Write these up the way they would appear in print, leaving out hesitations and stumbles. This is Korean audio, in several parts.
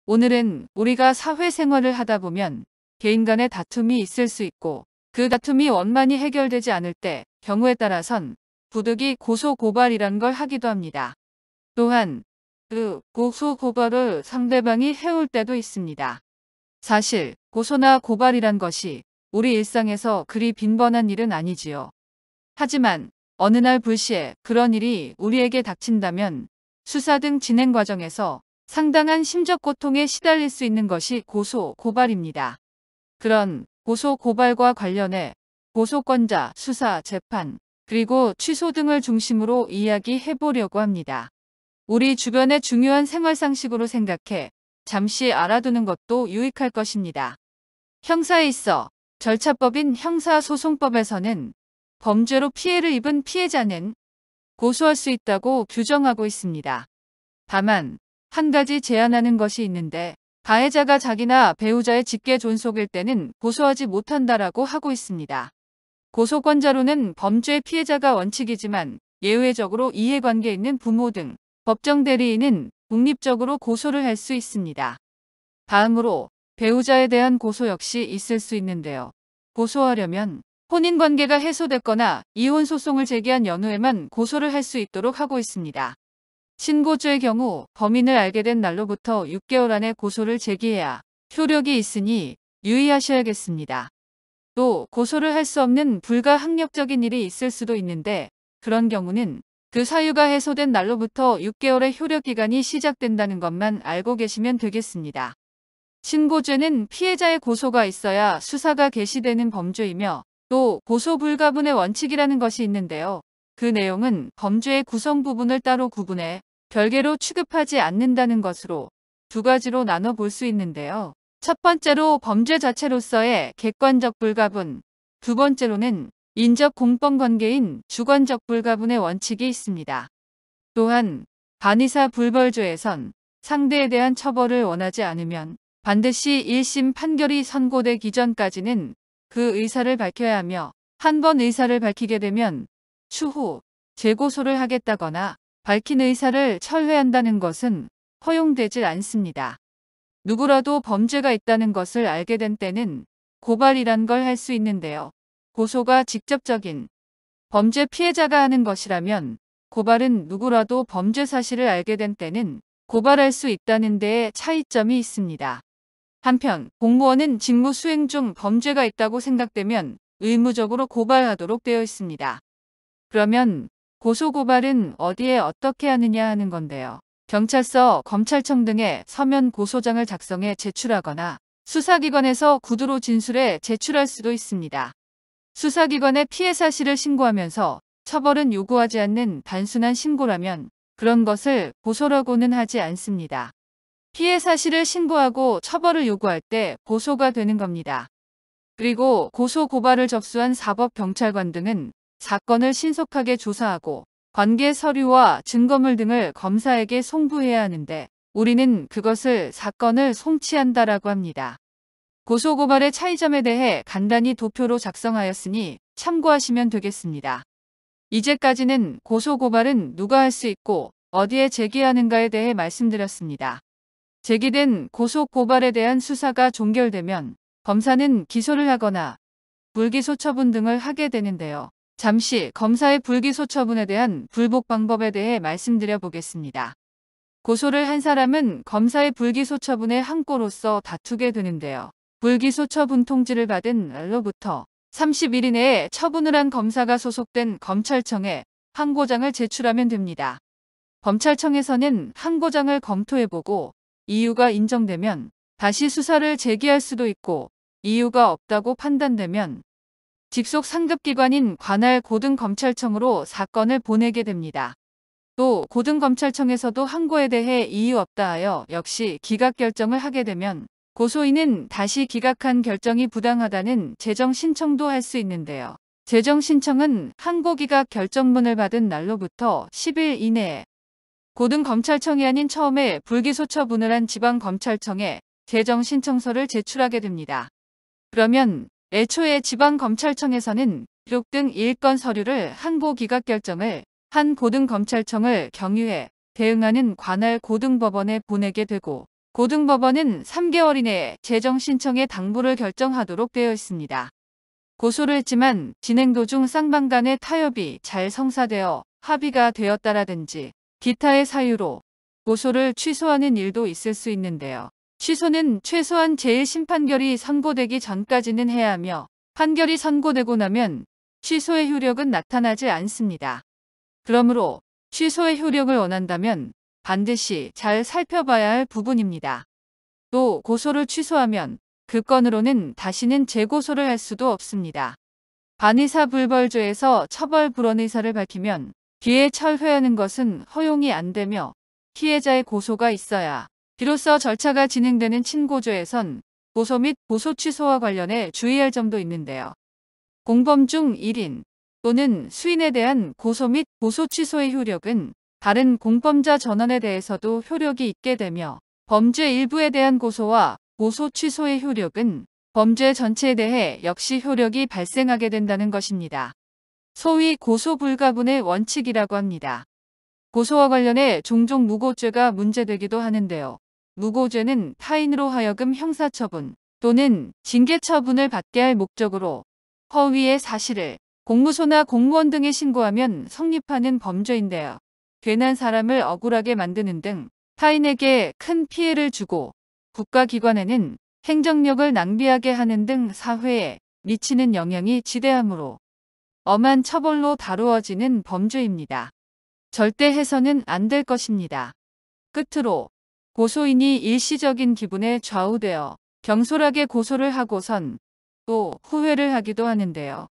오늘은 우리가 사회생활을 하다 보면 개인 간의 다툼이 있을 수 있고 그 다툼이 원만히 해결되지 않을 때 경우에 따라선 부득이 고소고발이란 걸 하기도 합니다. 또한 그 고소고발을 상대방이 해올 때도 있습니다. 사실 고소나 고발이란 것이 우리 일상에서 그리 빈번한 일은 아니지요. 하지만 어느 날 불시에 그런 일이 우리에게 닥친다면 수사 등 진행 과정에서 상당한 심적 고통에 시달릴 수 있는 것이 고소, 고발입니다. 그런 고소, 고발과 관련해 고소권자, 수사, 재판, 그리고 취소 등을 중심으로 이야기해 보려고 합니다. 우리 주변의 중요한 생활 상식으로 생각해 잠시 알아두는 것도 유익할 것입니다. 형사에 있어 절차법인 형사소송법에서는 범죄로 피해를 입은 피해자는 고소할 수 있다고 규정하고 있습니다. 다만 한 가지 제한하는 것이 있는데 가해자가 자기나 배우자의 직계 존속일 때는 고소하지 못한다라고 하고 있습니다. 고소권자로는 범죄 피해자가 원칙이지만 예외적으로 이해관계 있는 부모 등 법정 대리인은 독립적으로 고소를 할 수 있습니다. 다음으로 배우자에 대한 고소 역시 있을 수 있는데요. 고소하려면 혼인관계가 해소됐거나 이혼 소송을 제기한 연후에만 고소를 할 수 있도록 하고 있습니다. 신고죄의 경우 범인을 알게 된 날로부터 6개월 안에 고소를 제기해야 효력이 있으니 유의하셔야겠습니다. 또 고소를 할 수 없는 불가항력적인 일이 있을 수도 있는데 그런 경우는 그 사유가 해소된 날로부터 6개월의 효력기간이 시작된다는 것만 알고 계시면 되겠습니다. 신고죄는 피해자의 고소가 있어야 수사가 개시되는 범죄이며 또 고소 불가분의 원칙이라는 것이 있는데요. 그 내용은 범죄의 구성 부분을 따로 구분해 별개로 취급하지 않는다는 것으로 두 가지로 나눠 볼 수 있는데요. 첫 번째로 범죄 자체로서의 객관적 불가분, 두 번째로는 인적 공범관계인 주관적 불가분의 원칙이 있습니다. 또한 반의사 불벌죄에선 상대에 대한 처벌을 원하지 않으면 반드시 1심 판결이 선고되기 전까지는 그 의사를 밝혀야 하며 한 번 의사를 밝히게 되면 추후 재고소를 하겠다거나 밝힌 의사를 철회한다는 것은 허용되질 않습니다. 누구라도 범죄가 있다는 것을 알게 된 때는 고발이란 걸 할 수 있는데요. 고소가 직접적인 범죄 피해자가 하는 것이라면 고발은 누구라도 범죄 사실을 알게 된 때는 고발할 수 있다는 데에 차이점이 있습니다. 한편 공무원은 직무 수행 중 범죄가 있다고 생각되면 의무적으로 고발하도록 되어 있습니다. 그러면 고소고발은 어디에 어떻게 하느냐 하는 건데요. 경찰서, 검찰청 등에 서면 고소장을 작성해 제출하거나 수사기관에서 구두로 진술해 제출할 수도 있습니다. 수사기관에 피해 사실을 신고하면서 처벌은 요구하지 않는 단순한 신고라면 그런 것을 고소라고는 하지 않습니다. 피해 사실을 신고하고 처벌을 요구할 때 고소가 되는 겁니다. 그리고 고소 고발을 접수한 사법경찰관 등은 사건을 신속하게 조사하고 관계 서류와 증거물 등을 검사에게 송부해야 하는데 우리는 그것을 사건을 송치한다라고 합니다. 고소고발의 차이점에 대해 간단히 도표로 작성하였으니 참고하시면 되겠습니다. 이제까지는 고소고발은 누가 할 수 있고 어디에 제기하는가에 대해 말씀드렸습니다. 제기된 고소고발에 대한 수사가 종결되면 검사는 기소를 하거나 불기소 처분 등을 하게 되는데요. 잠시 검사의 불기소 처분에 대한 불복 방법에 대해 말씀드려 보겠습니다. 고소를 한 사람은 검사의 불기소 처분에 항고로서 다투게 되는데요. 불기소 처분 통지를 받은 날로부터 30일 이내에 처분을 한 검사가 소속된 검찰청에 항고장을 제출하면 됩니다. 검찰청에서는 항고장을 검토해보고 이유가 인정되면 다시 수사를 제기할 수도 있고 이유가 없다고 판단되면 직속 상급기관인 관할 고등검찰청으로 사건을 보내게 됩니다. 또 고등검찰청에서도 항고에 대해 이유 없다 하여 역시 기각 결정을 하게 되면 고소인은 다시 기각한 결정이 부당하다는 재정 신청도 할 수 있는데요. 재정 신청은 항고 기각 결정문을 받은 날로부터 10일 이내에 고등검찰청이 아닌 처음에 불기소 처분을 한 지방검찰청에 재정 신청서를 제출하게 됩니다. 그러면 애초에 지방검찰청에서는 기록 등 일건 서류를 항고 기각 결정을 한 고등검찰청을 경유해 대응하는 관할 고등법원에 보내게 되고 고등법원은 3개월 이내에 재정 신청의 당부를 결정하도록 되어 있습니다. 고소를 했지만 진행 도중 쌍방 간의 타협이 잘 성사되어 합의가 되었다라든지 기타의 사유로 고소를 취소하는 일도 있을 수 있는데요. 취소는 최소한 제1심판결이 선고되기 전까지는 해야 하며 판결이 선고되고 나면 취소의 효력은 나타나지 않습니다. 그러므로 취소의 효력을 원한다면 반드시 잘 살펴봐야 할 부분입니다. 또 고소를 취소하면 그 건으로는 다시는 재고소를 할 수도 없습니다. 반의사 불벌죄에서 처벌 불원 의사를 밝히면 뒤에 철회하는 것은 허용이 안 되며 피해자의 고소가 있어야 비로소 절차가 진행되는 친고죄에선 고소 및 고소 취소와 관련해 주의할 점도 있는데요. 공범 중 1인 또는 수인에 대한 고소 및 고소 취소의 효력은 다른 공범자 전원에 대해서도 효력이 있게 되며 범죄 일부에 대한 고소와 고소 취소의 효력은 범죄 전체에 대해 역시 효력이 발생하게 된다는 것입니다. 소위 고소 불가분의 원칙이라고 합니다. 고소와 관련해 종종 무고죄가 문제되기도 하는데요. 무고죄는 타인으로 하여금 형사처분 또는 징계처분을 받게 할 목적으로 허위의 사실을 공무소나 공무원 등에 신고하면 성립하는 범죄인데요. 괜한 사람을 억울하게 만드는 등 타인에게 큰 피해를 주고 국가기관에는 행정력을 낭비하게 하는 등 사회에 미치는 영향이 지대하므로 엄한 처벌로 다루어지는 범죄입니다. 절대 해서는 안 될 것입니다. 끝으로 고소인이 일시적인 기분에 좌우되어 경솔하게 고소를 하고선 또 후회를 하기도 하는데요.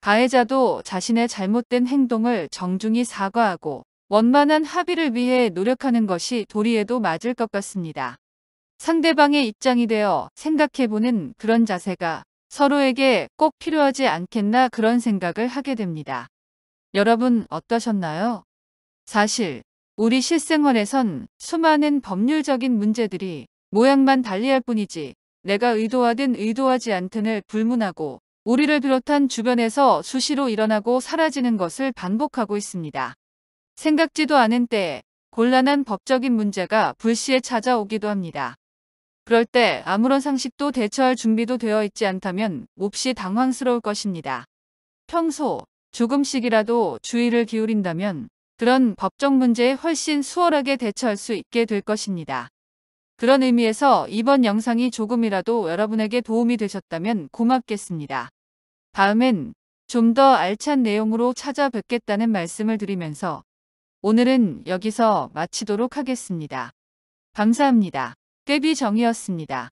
가해자도 자신의 잘못된 행동을 정중히 사과하고 원만한 합의를 위해 노력하는 것이 도리에도 맞을 것 같습니다. 상대방의 입장이 되어 생각해보는 그런 자세가 서로에게 꼭 필요하지 않겠나 그런 생각을 하게 됩니다. 여러분 어떠셨나요? 사실 우리 실생활에선 수많은 법률적인 문제들이 모양만 달리할 뿐이지 내가 의도하든 의도하지 않든을 불문하고 우리를 비롯한 주변에서 수시로 일어나고 사라지는 것을 반복하고 있습니다. 생각지도 않은 때에 곤란한 법적인 문제가 불시에 찾아오기도 합니다. 그럴 때 아무런 상식도 대처할 준비도 되어 있지 않다면 몹시 당황스러울 것입니다. 평소 조금씩이라도 주의를 기울인다면 그런 법적 문제에 훨씬 수월하게 대처할 수 있게 될 것입니다. 그런 의미에서 이번 영상이 조금이라도 여러분에게 도움이 되셨다면 고맙겠습니다. 다음엔 좀 더 알찬 내용으로 찾아뵙겠다는 말씀을 드리면서 오늘은 여기서 마치도록 하겠습니다. 감사합니다. 꾀비정이었습니다.